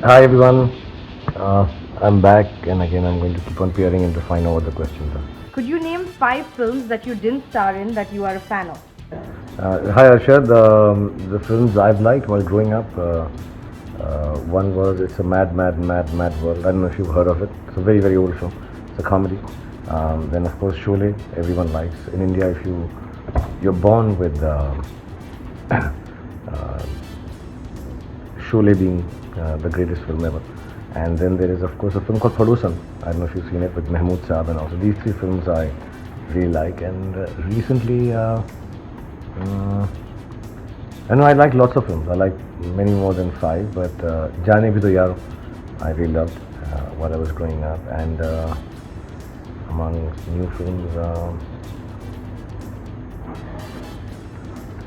Hi everyone, I'm back and again I'm going to keep on peering in to find out what the questions are. Could you name 5 films that you didn't star in that you are a fan of? Hi Arshad, the films I've liked while growing up, one was It's a Mad, Mad, Mad, Mad World. I don't know if you've heard of it. It's a very, very old film. It's a comedy. Then of course Sholay, everyone likes. In India, if you're born with Sholay being the greatest film ever. And then there is of course a film called Padosan. I don't know if you've seen it with Mahmood Saab and also these three films I really like. And recently, I know I like lots of films. I like many more than five, but Jaane Bhi To Yaaro I really loved while I was growing up. And among new films,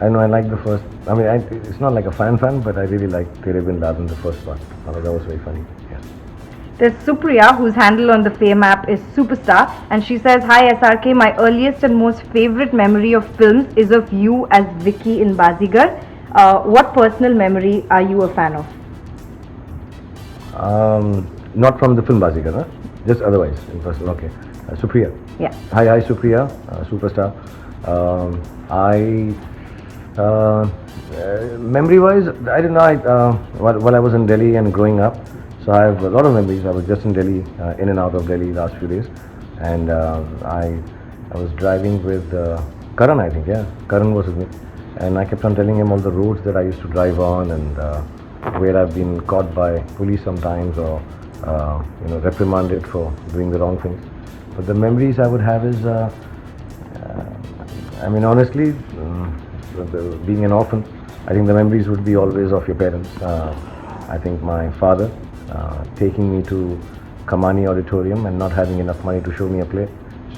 I know I like the first. I mean, it's not like a fan, but I really like Tere Bin Laden, the first part. I thought that was very funny. Yeah. There's Supriya, whose handle on the Fame app is Superstar, and she says, "Hi SRK, my earliest and most favorite memory of films is of you as Vicky in Bazigar. What personal memory are you a fan of?" Not from the film Bazigar, huh? Just otherwise in person. Okay. Supriya. Yeah. Hi, Supriya, superstar. I memory-wise, I don't know. While I was in Delhi and growing up, so I have a lot of memories. I was just in Delhi, in and out of Delhi last few days, and I was driving with Karan. I think, yeah, Karan was with me, and I kept on telling him all the roads that I used to drive on and where I've been caught by police sometimes or reprimanded for doing the wrong things. But the memories I would have is, I mean, honestly, being an orphan, I think the memories would be always of your parents. I think my father taking me to Kamani Auditorium and not having enough money to show me a play.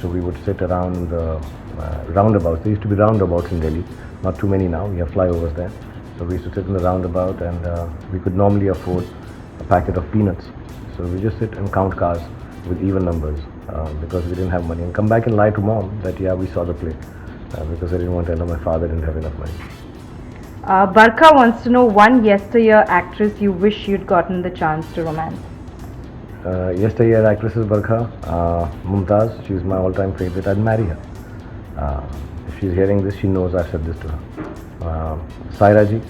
So we would sit around the roundabouts. There used to be roundabouts in Delhi, not too many now. We have flyovers there. So we used to sit in the roundabout and we could normally afford a packet of peanuts. So we just sit and count cars with even numbers because we didn't have money and come back and lie to mom that yeah, we saw the play because I didn't want to tell her my father didn't have enough money. Barkha wants to know one yesteryear actress you wish you'd gotten the chance to romance. Yesteryear actress is Barkha, Mumtaz. She's my all-time favorite. I'd marry her. If she's hearing this, she knows I've said this to her. Saira ji,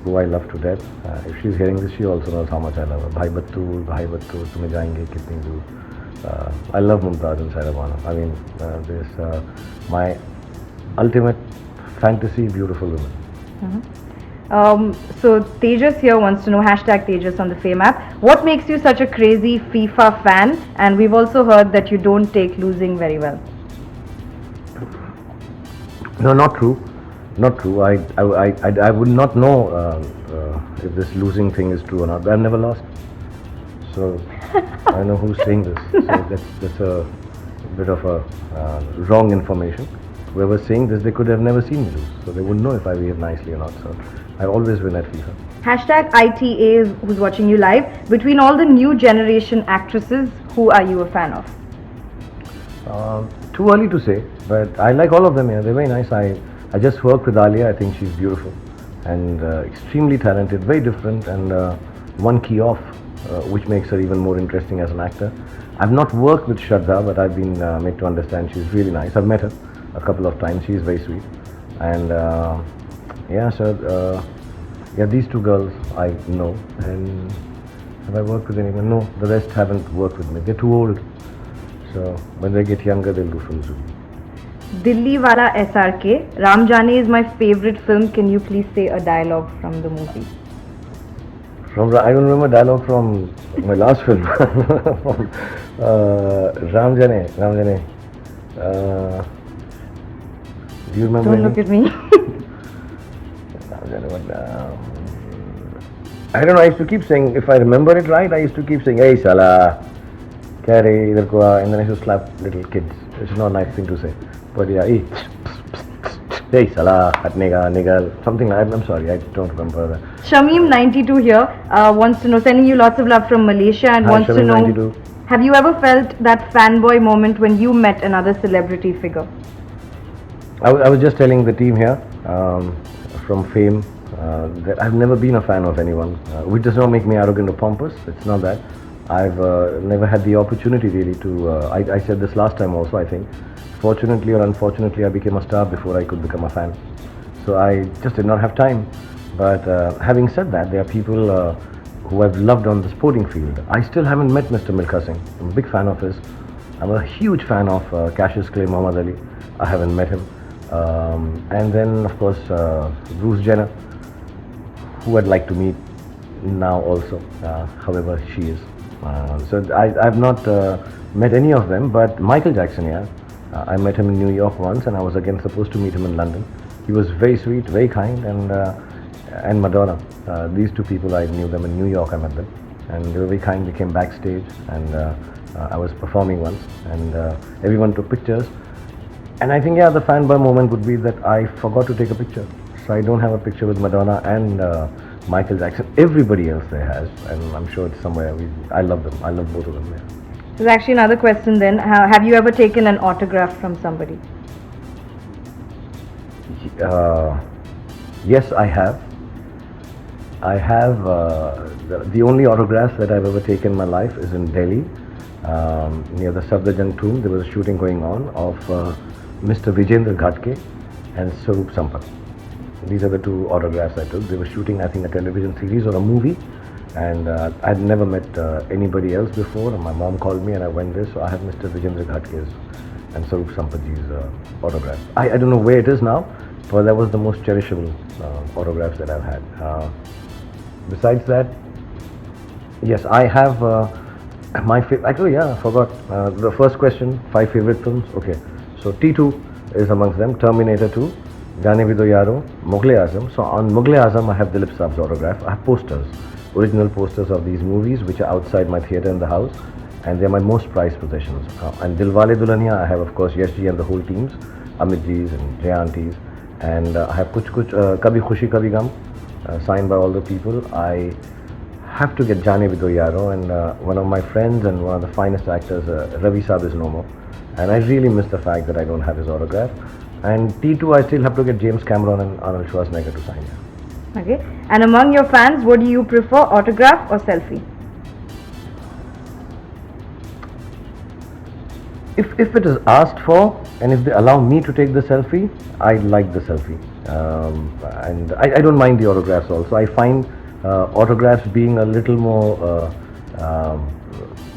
who I love to death. If she's hearing this, she also knows how much I love her. Bhai Battul, tumhe jayenge kitni dur. I love Mumtaz and Saira Bano. I mean, this my ultimate fantasy, beautiful woman. So Tejas here wants to know, hashtag Tejas on the Fame app, what makes you such a crazy FIFA fan? And we've also heard that you don't take losing very well. No, not true. Not true. I would not know if this losing thing is true or not. I've never lost. So I know who's saying this. So that's a bit of a wrong information. Whoever's saying this, they could have never seen me lose. So they wouldn't know if I behave nicely or not. So I always win at FIFA. Hashtag ITA is who's watching you live. Between all the new generation actresses, who are you a fan of? Too early to say, but I like all of them. Yeah, they're very nice. I just worked with Alia. I think she's beautiful and extremely talented, very different, and one key off, which makes her even more interesting as an actor. I've not worked with Shraddha, but I've been made to understand she's really nice. I've met her a couple of times. She's very sweet, and yeah, so yeah, these two girls I know. And have I worked with anyone? No, the rest haven't worked with me. They're too old. So when they get younger, they'll do films with me. Dilli Wala SRK. Ram Jane is my favorite film. Can you please say a dialogue from the movie? I don't remember dialogue from my last film. From Ram Jane. Do you remember? Don't look at me. I don't know. I used to keep saying, if I remember it right, I used to keep saying, "Hey, Sala, carry idhar ko aa," and then I used to slap little kids. It's not a nice thing to say, but yeah, hey, Sala, hatnega, nigger, something like that. I'm sorry, I don't remember that. Shamim92 here wants to know, sending you lots of love from Malaysia, and Hi, wants to know, Shamim92. have you ever felt that fanboy moment when you met another celebrity figure? I was just telling the team here from Fame, that I've never been a fan of anyone, which does not make me arrogant or pompous. It's not that. I've never had the opportunity really to. I said this last time also. I think, fortunately or unfortunately, I became a star before I could become a fan. So I just did not have time. But having said that, there are people who I've loved on the sporting field. I still haven't met Mr. Milkha Singh. I'm a big fan of his. I'm a huge fan of Cassius Clay Muhammad Ali. I haven't met him. And then, of course, Bruce Jenner, who I'd like to meet now also, however she is. So I've not met any of them, but Michael Jackson, yeah. I met him in New York once, and I was again supposed to meet him in London. He was very sweet, very kind, and Madonna. These two people, I knew them in New York. I met them, and they were very kind. They came backstage, and I was performing once, and everyone took pictures. And I think, yeah, the fanboy moment would be that I forgot to take a picture. So I don't have a picture with Madonna and Michael Jackson. Everybody else there has, and I'm sure it's somewhere. I love them. I love both of them. Yeah. There's actually another question then. Have you ever taken an autograph from somebody? Yes, I have. I have. The only autographs that I've ever taken in my life is in Delhi, near the Safdarjung tomb. There was a shooting going on of Mr. Vijendra Ghatke and Sarup Sampat. These are the two autographs I took. They were shooting, I think, a television series or a movie, and I'd never met anybody else before. And my mom called me, and I went there. So I have Mr. Vijendra Ghatke's and Sarup Sampatji's autograph. I don't know where it is now, but that was the most cherishable autographs that I've had. Besides that, yes, I have my favorite. Actually, yeah, I forgot the first question. 5 favorite films. Okay, so T2 is amongst them. Terminator 2. Jaane Bhi Do Yaro, Mughal-e-Azam. So on Mughal-e-Azam, I have Dilip Saab's autograph. I have posters, original posters of these movies, which are outside my theatre in the house, and they're my most prized possessions. And Dilwale Dulhaniya, I have, of course, Yash Ji and the whole teams, Amit Ji's and Jaya Aunties, and I have Kuch Kuch, Kabhi Khushi Kabhi Gum, signed by all the people. I have to get Jaane Bhi Do Yaro, and one of my friends and one of the finest actors, Ravi Saab, is no more, and I really miss the fact that I don't have his autograph. And T2, I still have to get James Cameron and Arnold Schwarzenegger to sign. Okay. And among your fans, what do you prefer, autograph or selfie? If it is asked for, and if they allow me to take the selfie, I like the selfie. And I don't mind the autographs also. I find autographs being a little more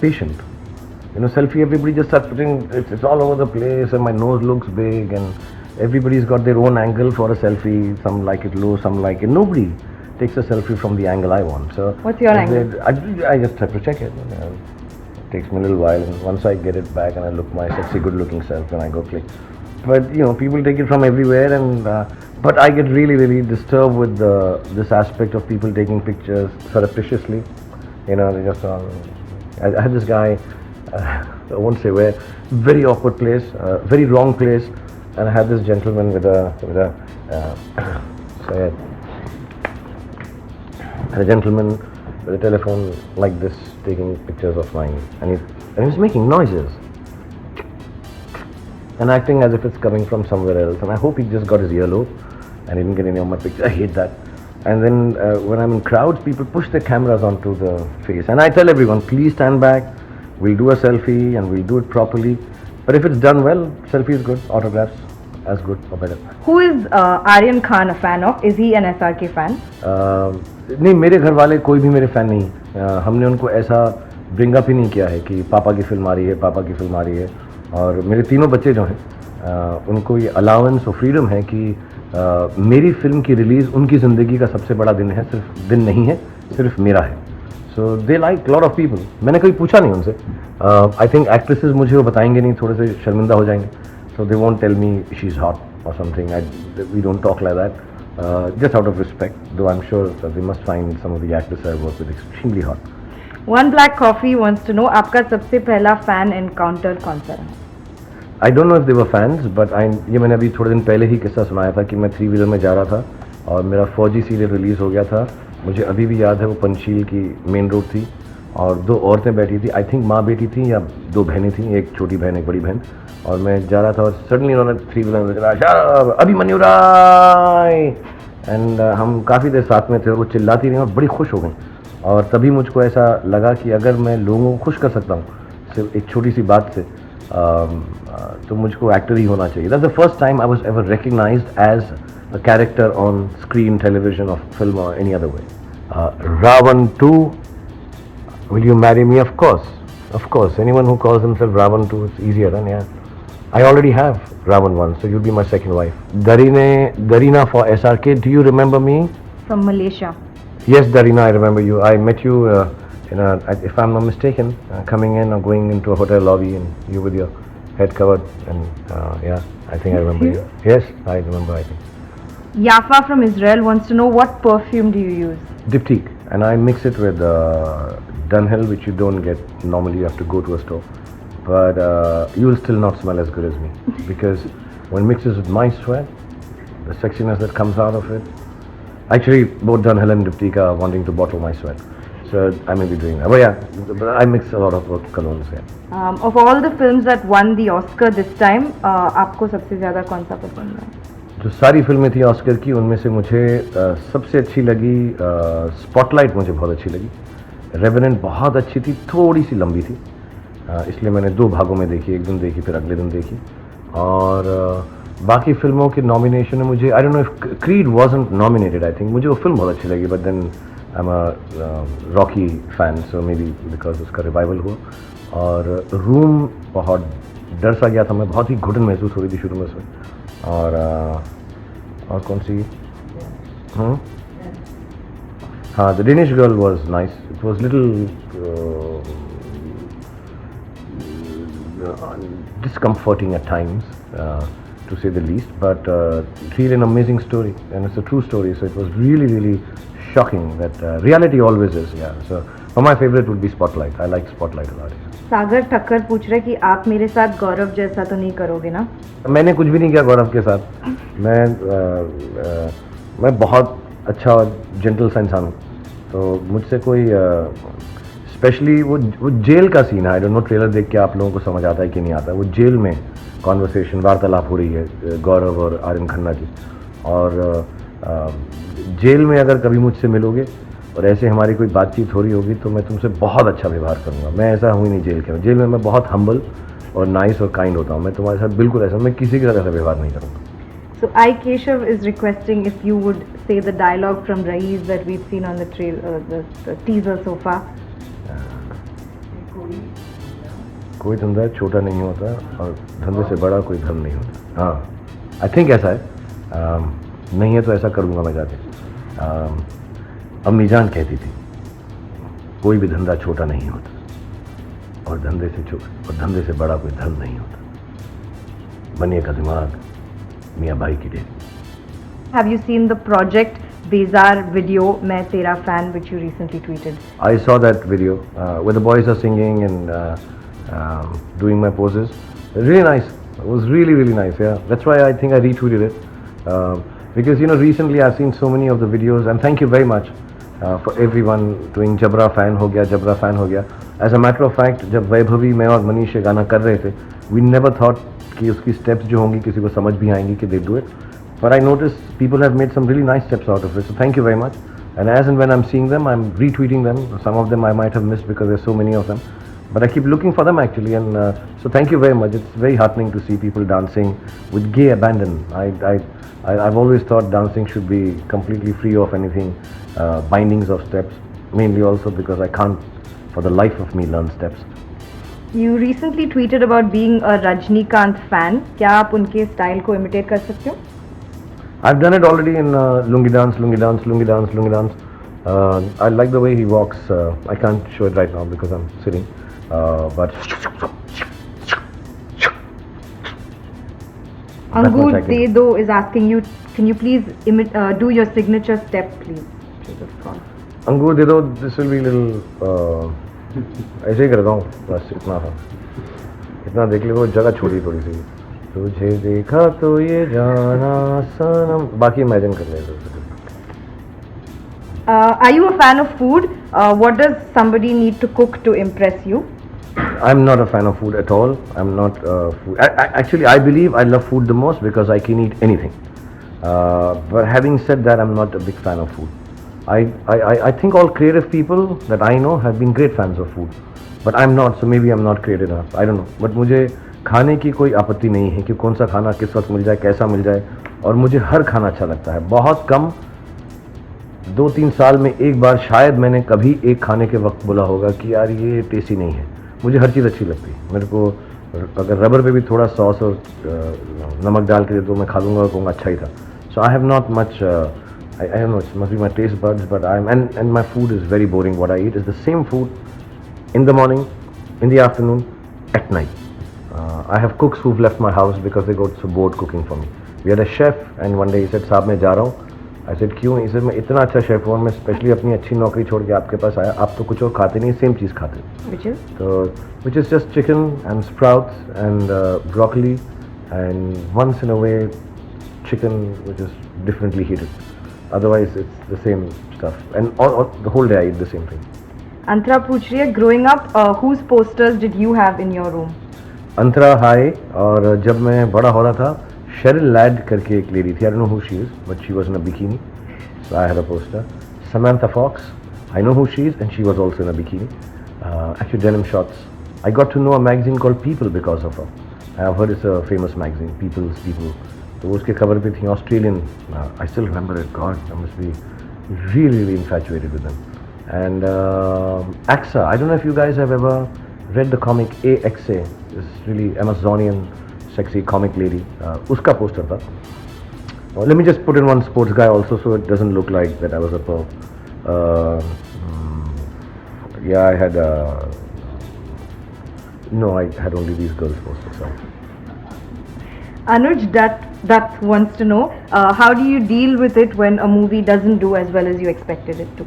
patient. You know, selfie, everybody just starts putting, it's all over the place, and my nose looks big, and everybody's got their own angle for a selfie. Some like it low, some like it. Nobody takes a selfie from the angle I want. So what's your angle? I just have to check it. You know, it takes me a little while, and once I get it back and I look my sexy, good-looking self, and I go click. But you know, people take it from everywhere, and but I get really disturbed with this aspect of people taking pictures surreptitiously. You know, they just. I had this guy. I won't say where, very awkward place, very wrong place, and I had this gentleman with a gentleman with a telephone like this taking pictures of mine, and he was making noises and acting as if it's coming from somewhere else, and I hope he just got his earlobe and he didn't get any of my pictures. I hate that. And then when I'm in crowds, people push their cameras onto the face, and I tell everyone, please stand back. We'll do a selfie and we'll do it properly. But if it's done well, selfie is good, autographs as good or better. Who is Aryan Khan a fan of? Is he an SRK fan? नहीं, मेरे घर वाले कोई भी मेरे fan नहीं. हमने उनको ऐसा ब्रिंग अप ही नहीं किया है कि पापा की फिल्म आ रही है, पापा की फिल्म आ रही है. और मेरे तीनों बच्चे जो हैं, उनको ये अलाउंस और फ्रीडम है कि मेरी फिल्म की रिलीज़ उनकी ज़िंदगी का सबसे बड़ा दिन है. सिर्फ दिन नहीं है, सिर्फ मेरा है. So they like lot of people. मैंने कभी पूछा नहीं उनसे. I think actresses मुझे वो बताएंगे नहीं, थोड़े से शर्मिंदा हो जाएंगे. So they won't tell me she's hot or something. We don't talk like that. Just out of respect. Though I'm sure that they must find some of the actors I work with extremely hot. One Black Coffee wants to know, आपका सबसे पहला fan encounter कौन सा रहा? I don't know if they were fans, but ये मैंने अभी थोड़े दिन पहले ही किस्सा सुनाया था कि मैं 3 व्हीलर में जा रहा था और मेरा फौजी सीरियल रिलीज़ हो गया था. मुझे अभी भी याद है, वो पंचशील की मेन रोड थी और 2 औरतें बैठी थी. आई थिंक माँ बेटी थी या 2 बहनें थी, एक छोटी बहन एक बड़ी बहन. और मैं जा रहा था और सडनली उन्होंने 3 व्हीलर में चला, अभिमन्यु राय, एंड हम काफ़ी देर साथ में थे और वो चिल्लाती रही और बड़ी खुश हो गई और तभी मुझको ऐसा लगा कि अगर मैं लोगों को खुश कर सकता हूँ सिर्फ एक छोटी सी बात से तो मुझको एक्टर ही होना चाहिए. That's the first time I was ever recognised as a character on screen, television और फिल्म और any other way. Ravan 2, will you marry me? Of course. Of course. Anyone who calls himself Ravan 2, it's easier than, yeah. I already have Ravan 1, so you'll be my second wife. Darina for SRK, do you remember me? From Malaysia. Yes, Darina, I remember you. I met you, if I'm not mistaken, coming in or going into a hotel lobby and you with your head covered. And yeah, I think I remember you. Yes, I remember, I think. Yafa from Israel wants to know what perfume do you use? Diptyque, and I mix it with Dunhill, which you don't get normally. You have to go to a store, but you will still not smell as good as me because when mixes with my sweat, the sexiness that comes out of it. Actually, both Dunhill and Diptyque are wanting to bottle my sweat, so I may be doing that. But yeah, but I mix a lot of colognes. Yeah. Of all the films that won the Oscar this time, आपको सबसे ज़्यादा कौन सा पसंद है? जो सारी फिल्में थी ऑस्कर की उनमें से मुझे सबसे अच्छी लगी स्पॉटलाइट. मुझे बहुत अच्छी लगी. रेवेनेंट बहुत अच्छी थी, थोड़ी सी लंबी थी, इसलिए मैंने 2 भागों में देखी. एक दिन देखी फिर अगले दिन देखी. और बाकी फिल्मों के नॉमिनेशन में मुझे I don't know if Creed wasn't nominated. I think मुझे वो फिल्म बहुत अच्छी लगी, but then I am a Rocky fan, so maybe because उसका रिवाइवल हुआ. और रूम बहुत डर सा गया था मैं, बहुत ही घुटन महसूस हो रही थी शुरू में उसमें. और कौन सी? हाँ, the Danish girl was nice. It was little discomforting at times, to say the least, but really an amazing story, and it's a true story, so it was really shocking that reality always is. Yeah, so my favorite would be Spotlight. I like Spotlight a lot. सागर ठक्कर पूछ रहे कि आप मेरे साथ गौरव जैसा तो नहीं करोगे ना? मैंने कुछ भी नहीं किया गौरव के साथ. मैं बहुत अच्छा और जेंटल सा इंसान हूँ, तो मुझसे कोई स्पेशली वो जेल का सीन है. आई डोंट नो, ट्रेलर देख के आप लोगों को समझ आता है कि नहीं आता. वो जेल में कॉन्वर्सेशन, वार्तालाप हो रही है गौरव और आर्यन खन्ना की, और जेल में अगर कभी मुझसे मिलोगे और ऐसे हमारी कोई बातचीत हो रही होगी तो मैं तुमसे बहुत अच्छा व्यवहार करूँगा. मैं ऐसा हूँ ही नहीं जेल के. जेल में मैं बहुत हम्बल और नाइस और काइंड होता हूँ. मैं तुम्हारे साथ बिल्कुल ऐसा, मैं किसी के साथ ऐसा व्यवहार नहीं करूँगा. So I Keshav is requesting if you would say the dialogue from Raees that we've seen on the the teaser so far. कोई धंधा छोटा नहीं होता और धंधे से बड़ा कोई धन नहीं होता. हाँ, आई थिंक ऐसा है. नहीं है तो ऐसा करूँगा मैं जाके. अम्मी जान कहती थी कोई भी धंधा छोटा नहीं होता और धंधे से बड़ा कोई धन नहीं होता. बनिए का दिमाग मियाँ भाई की dairy. Have you seen the project Bezar video मैं तेरा fan which you recently tweeted? I saw that video where the boys are singing and doing my poses. Really nice. It was really nice. Yeah, that's why I think I retweeted it because recently I've seen so many of the videos, and thank you very much for everyone doing Jabra fan हो गया. As a matter of fact, जब वैभवी मैं और मनीष ये गाना कर रहे थे, we never thought कि उसकी steps जो होंगी किसी को समझ भी आएंगी कि they do it. But I noticed people have made some really nice steps out of it. So thank you very much. And as and when I'm seeing them, I'm retweeting them. Some of them I might have missed because there's so many of them. But I keep looking for them actually. And so thank you very much. It's very heartening to see people dancing with gay abandon. I've always thought dancing should be completely free of anything, bindings of steps. Mainly also because I can't, for the life of me, learn steps. You recently tweeted about being a Rajnikant fan. क्या आप उनके style को imitate कर सकते हो? I've done it already in lungi dance. I like the way he walks. I can't show it right now because I'm sitting. But Angur Dedo is asking you, can you please do your signature step, please? Angur Dedo, this will be a little. ऐसे ही करता हूँ बस. इतना देख ले. वो जगह छोड़ी थोड़ी सी. तुझे देखा तो ये जाना सनम. बाकी इमेजिन कर ले. Are you a fan of food? What does somebody need to cook to impress you? I'm not a fan of food at all. I'm not food. Actually, I believe I love food the most because I can eat anything. But having said that, I'm not a big fan of food. I think all creative people that I know have been great fans of food. But I'm not, so maybe I'm not creative enough. I don't know. But मुझे खाने की कोई आपत्ति नहीं है कि कौन सा खाना किस वक्त मिल जाए, कैसा मिल जाए. और मुझे हर खाना अच्छा लगता है. बहुत कम 2-3 साल में एक बार शायद मैंने कभी एक खाने के वक्त बोला होगा कि यार ये टेस्टी नहीं है. मुझे हर चीज़ अच्छी लगती है. मेरे को अगर रबर पे भी थोड़ा सॉस और नमक डाल के दे दो मैं खा लूँगा और कहूँगा अच्छा ही था. So I have not much I don't know, it must be my taste buds, but and my food is very boring. What I eat is the same food in the morning, in the afternoon, at night. I have cooks who've left my house because they got so bored cooking for me. We had a chef, and one day he said, "साहब मैं जा रहा हूँ." I said, "क्यों?" He said, "मैं इतना अच्छा chef हूँ, मैं स्पेशली अपनी अच्छी नौकरी छोड़ के आपके पास आया. आप तो कुछ और खाते नहीं, सेम चीज़ खाते." Which is? So, which is just chicken and sprouts and broccoli, and once in a way, chicken which is differently heated. Otherwise, it's the same stuff, and all the whole day I eat the same thing. Antara पूछ रही है, growing up, whose posters did you have in your room? अंतरा हाय. और जब मैं बड़ा हो रहा था, शेरिल लैड करके एक लेडी थी. I don't know who she is, but she was in a bikini, so I had a poster. Samantha Fox, I know who she is, and she was also in a bikini. Actually, denim shorts. I got to know a magazine called People because of her. I've heard it's a famous magazine, People. तो उसके cover पे थी Australian. I still remember it. God, I must be really infatuated with them. And AXA, I don't know if you guys have ever read the comic AXA, this really Amazonian sexy comic lady. उसका poster था. Let me just put in one sports guy also so it doesn't look like that I was a pro. Yeah, I had no, I had only these girls posters. Sorry. Anuj that wants to know, how do you deal with it when a movie doesn't do as well as you expected it to?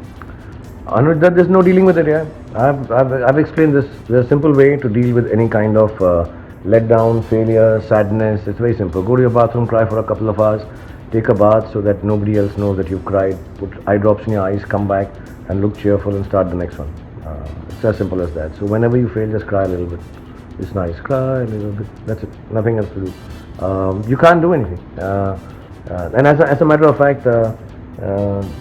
Anuj, there's no dealing with it. Yeah, I've explained this. There's a simple way to deal with any kind of letdown, failure, sadness. It's very simple. Go to your bathroom, cry for a couple of hours, take a bath so that nobody else knows that you've cried. Put eye drops in your eyes, come back and look cheerful and start the next one. It's as simple as that. So whenever you fail, just cry a little bit. It's nice. Cry a little bit. That's it. Nothing else to do. You can't do anything. And as a matter of fact,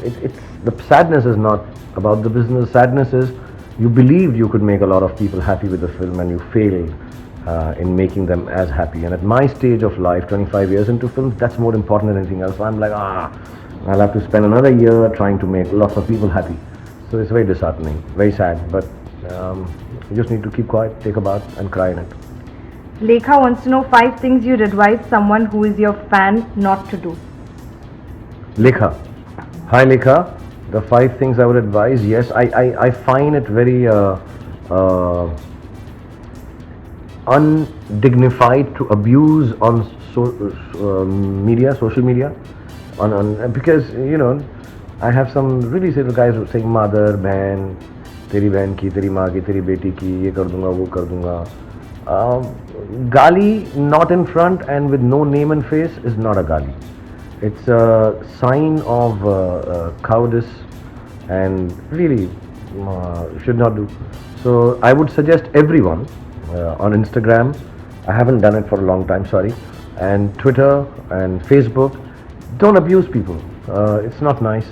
it's the sadness is not about the business. Sadness is you believed you could make a lot of people happy with the film and you failed in making them as happy. And at my stage of life, 25 years into films, that's more important than anything else. I'm like, I'll have to spend another year trying to make lots of people happy. So it's very disheartening, very sad. But you just need to keep quiet, take a bath, and cry in it. Lekha wants to know 5 things you'd advise someone who is your fan not to do. Lekha. Hi Lekha. The 5 things I would advise, yes, I find it very undignified to abuse on social media, because you know I have some really serious guys saying mother, बहन, तेरी बहन की, तेरी माँ की, तेरी बेटी की, ये कर दूंगा, वो कर दूंगा. Gali not in front and with no name and face is not a gali. It's a sign of cowardice and really should not do. So I would suggest everyone on Instagram, I haven't done it for a long time, sorry, and Twitter and Facebook, don't abuse people. It's not nice.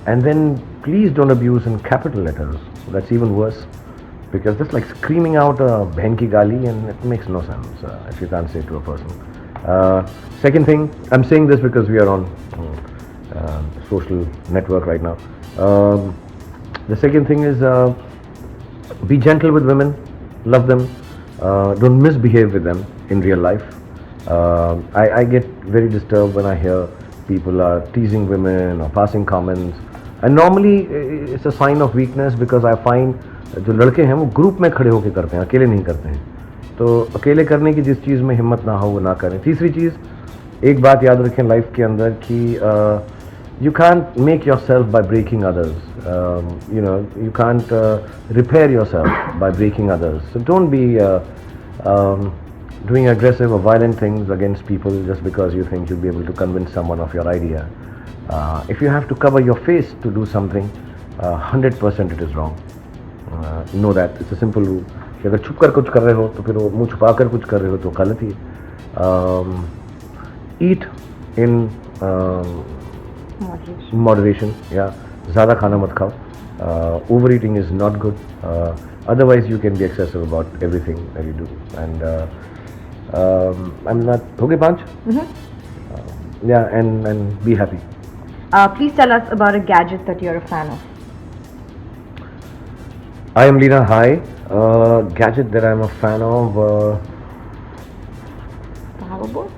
And then please don't abuse in capital letters. That's even worse. Because that's like screaming out a bhen ki gali and it makes no sense if you can't say it to a person. Second thing, I'm saying this because we are on social network right now. The second thing is be gentle with women, love them, don't misbehave with them in real life. I get very disturbed when I hear people are teasing women or passing comments, and normally it's a sign of weakness because I find जो लड़के हैं वो group में खड़े होकर करते हैं, अकेले नहीं करते हैं. तो अकेले करने की जिस चीज़ में हिम्मत ना हो वो ना करें. तीसरी चीज़, एक बात याद रखें लाइफ के अंदर कि you can't make yourself by breaking others. You can't repair yourself by breaking others. So don't be doing aggressive or violent things against people just because you think you'll be able to convince someone of your idea. If you have to cover your face to do something, 100% it is wrong. Know that. It's a simple rule. कि अगर छुप कर कुछ कर रहे हो तो फिर वो मुंह छुपा कर कुछ कर रहे हो तो गलत ही. Eat in Moderation. moderation. Yeah, ज़्यादा खाना मत खाओ. Overeating is not good. Otherwise, you can be excessive about everything that you do. And I'm not. Okay, Panch. Yeah, and be happy. Please tell us about a gadget that you're a fan of. I am Lena. Hi. Gadget that I'm a fan of. The hoverboard?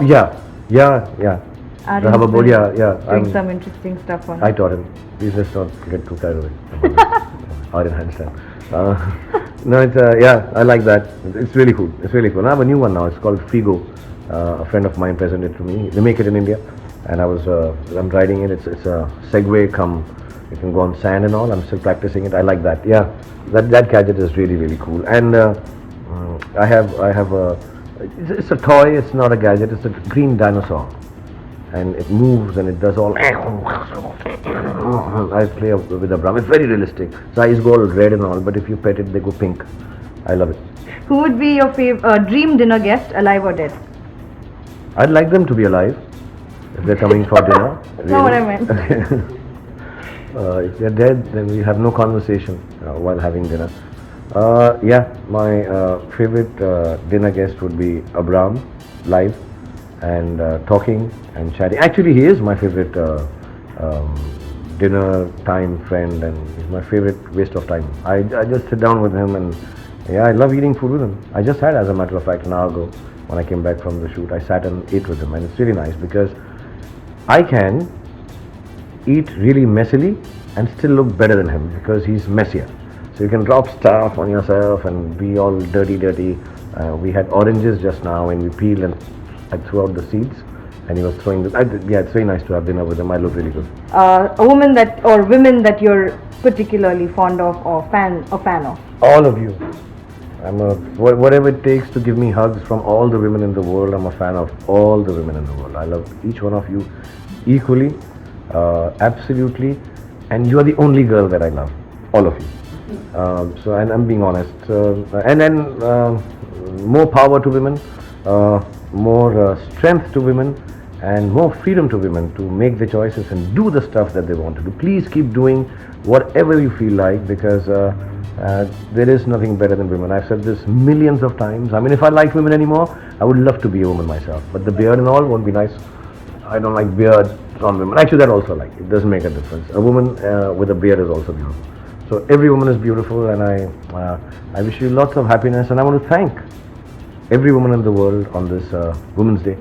Yeah. The Aryan's hoverboard. been Yeah. doing some interesting stuff on I it. taught him. Please let's not get too carried away. Aryan handstand. No, it's yeah. I like that. It's really cool. It's really cool. I have a new one now. It's called Frigo. A friend of mine presented it to me. They make it in India, and I'm riding it. It's a Segway. You can go on sand and all. I'm still practicing it. I like that. Yeah, that gadget is really cool. And I have a. It's a toy. It's not a gadget. It's a green dinosaur, and it moves and it does all. I play with AbRam. It's very realistic. Its eyes go all red and all, but if you pet it, they go pink. I love it. Who would be your dream dinner guest, alive or dead? I'd like them to be alive if they're coming for dinner. That's not what I meant. If they're dead, then we have no conversation while having dinner. Yeah, my favorite dinner guest would be AbRam, live, and talking and chatting. Actually, he is my favorite dinner time friend, and he's my favorite waste of time. I just sit down with him, and yeah, I love eating food with him. I just had, as a matter of fact, an hour ago when I came back from the shoot. I sat and ate with him, and it's really nice because I can eat really messily and still look better than him because he's messier. So you can drop stuff on yourself and be all dirty. We had oranges just now and we peeled and I threw out the seeds and he was throwing the. Yeah, it's very nice to have dinner with him. I look really good. A woman that or women that you're particularly fond of or fan of. All of you. Whatever it takes to give me hugs from all the women in the world. I'm a fan of all the women in the world. I love each one of you equally, absolutely, and you are the only girl that I love. All of you. And I'm being honest. And then more power to women, more strength to women, and more freedom to women to make the choices and do the stuff that they want to do. Please keep doing whatever you feel like because there is nothing better than women. I've said this millions of times. I mean, if I liked women anymore, I would love to be a woman myself. But the beard and all won't be nice. I don't like beard on women. Actually, that also like it doesn't make a difference. A woman with a beard is also beautiful. So every woman is beautiful, and I wish you lots of happiness. And I want to thank every woman in the world on this Women's Day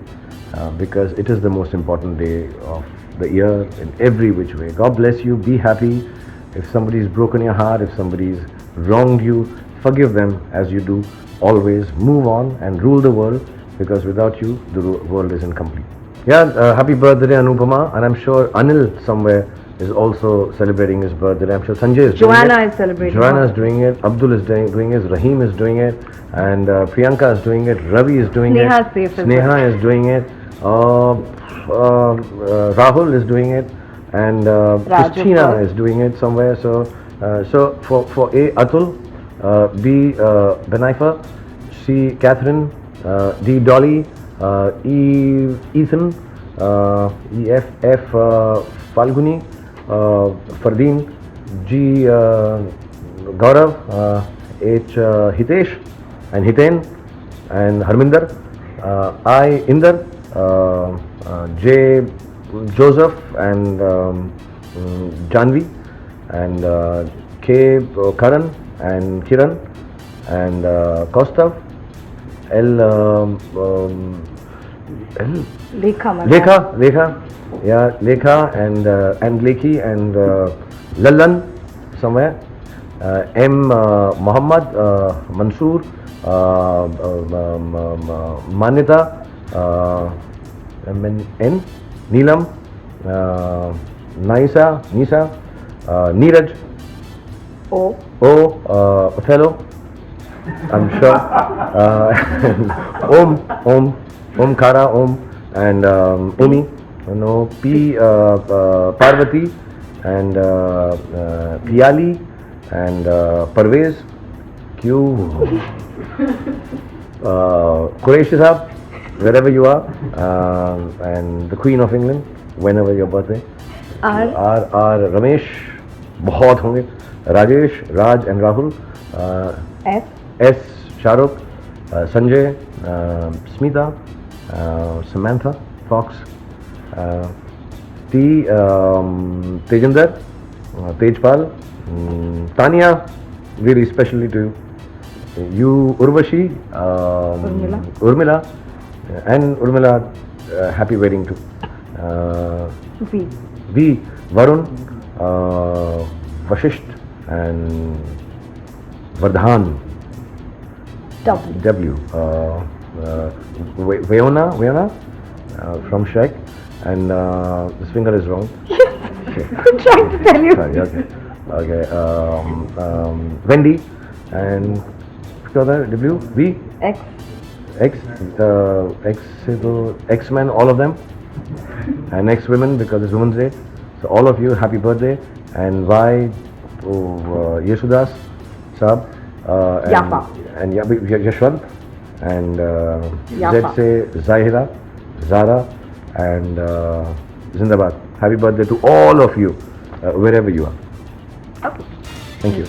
because it is the most important day of the year in every which way. God bless you. Be happy. If somebody's broken your heart, if somebody's wronged you, forgive them as you do. Always move on and rule the world because without you, the world is incomplete. Yeah, happy birthday, Anupama, and I'm sure Anil somewhere is also celebrating his birthday. I'm sure Sanjay is doing it. Joanna is celebrating. Joanna is doing it. Abdul is doing it. Rahim is doing it. And Priyanka is doing it. Ravi is doing Sneha's it. safe as Sneha is doing it. Rahul is doing it. And Christina is doing it somewhere. So for A, Atul, B, Benaifa, C, Catherine, D, Dolly, E, Ethan, E, F, Falguni, Fardeen, G, Gaurav, H, Hitesh and Hiten and Harminder, I, Inder, J, Joseph and Janvi and K, Karan and Kiran and Kaustav, L, Lekha, yeah, Lekha and Lekhi and Lallan somewhere, M, Muhammad, Mansoor, Manita, N, Neelam, Nisa, Neeraj, Othello, I'm sure, Om Kara, Om and Umi, P, Parvati and Piali and Parvez, Q, Qureshi Sahab, wherever you are, and the Queen of England, whenever your birthday. R. R. Ramesh, बहुत होंगे. Rajesh, Raj and Rahul. S. S. Shah Rukh, Sanjay, Smita, Samantha, Fox. T. Tejinder, Tejpal, Tanya, really especially to you. You, Urvashi, Urmila, and Urmila, happy wedding too. V. V. Varun, Vashisht, and Vardhan. W. W. Veona, from Shrek, and this finger is wrong. I'm trying to tell you. Sorry, okay. Wendy, and W. V. X. X-Men, all of them, and X-Women because it's Women's Day. So all of you, happy birthday, and Y. Yesudas, Sab, Yafa. and Yashwant, and Z Yafa. say Zahira, Zara, and Zindabad. Happy birthday to all of you, wherever you are. Okay. Thank you.